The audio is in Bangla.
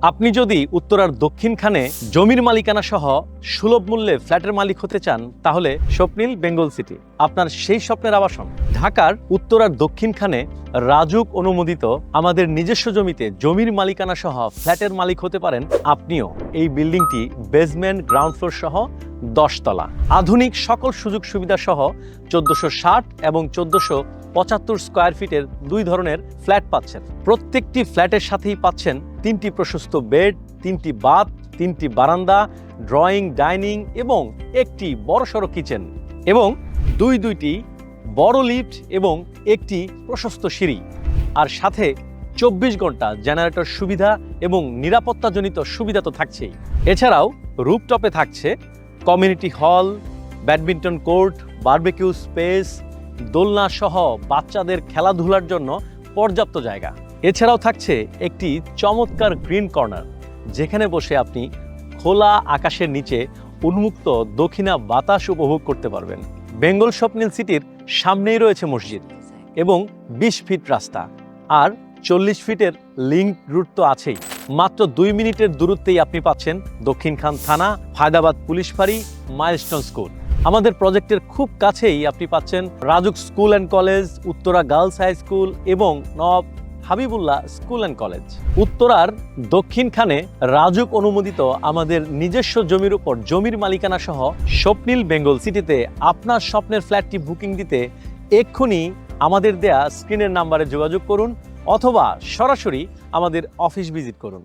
আপনি যদি উত্তরার দক্ষিণখানে জমির মালিকানা সহ সুলভ মূল্যে ফ্ল্যাটের মালিক হতে চান তাহলে স্বপ্নিল বেঙ্গল সিটি আপনার সেই স্বপ্নের আবাসন। ঢাকার উত্তরার দক্ষিণখানে রাজুক অনুমোদিত আমাদের নিজস্ব জমিতে জমির মালিকানা সহ ফ্ল্যাটের মালিক হতে পারেন আপনিও। এই বিল্ডিংটি বেসমেন্ট, গ্রাউন্ড ফ্লোর সহ 10 তলা, আধুনিক সকল সুযোগ সুবিধা সহ 1460 এবং 1475 স্কয়ার ফিটের 2 ধরনের ফ্ল্যাট পাচ্ছেন। প্রত্যেকটি ফ্ল্যাটের সাথেই পাচ্ছেন 3টি প্রশস্ত বেড, 3টি বাথ, 3টি বারান্দা, ড্রয়িং, ডাইনিং এবং একটি বড়সড় কিচেন এবং দুইটি বড় লিফট এবং একটি প্রশস্ত সিঁড়ি, আর সাথে 24 ঘন্টা জেনারেটর সুবিধা এবং নিরাপত্তাজনিত সুবিধা তো থাকছেই। এছাড়াও রুফটপে থাকছে community hall, badminton court, barbecue space, দোলনা সহ বাচ্চাদের খেলাধুলার জন্য পর্যাপ্ত জায়গা। এছাড়াও থাকছে একটি চমৎকার গ্রিন কর্নার, যেখানে বসে আপনি খোলা আকাশের নিচে উন্মুক্ত দক্ষিণা বাতাস উপভোগ করতে পারবেন। বেঙ্গল স্বপ্নিল সিটির সামনেই রয়েছে মসজিদ এবং 20 ফিট রাস্তা, আর 40 ফিটের লিংক রুট তো আছেই। মাত্র 2 মিনিটের দূরত্বেই আপনি পাচ্ছেন দক্ষিণখান থানা, হায়দ্রাবাদ পুলিশ ফাঁড়ি, মাইলস্টোন স্কুল। আমাদের প্রজেক্টের খুব কাছেই আপনি পাচ্ছেন Rajuk school and college, Uttara girls high school এবং Nawab Habibullah school and college. উত্তরার দক্ষিণখানে রাজুক অনুমোদিত আমাদের নিজস্ব জমির উপর জমির মালিকানা সহ স্বপ্নিল বেঙ্গল সিটিতে আপনার স্বপ্নের ফ্ল্যাটটি বুকিং দিতে এক্ষুনি আমাদের দেয়া স্ক্রিনের নাম্বারে যোগাযোগ করুন অথবা সরাসরি আমাদের অফিস ভিজিট করুন।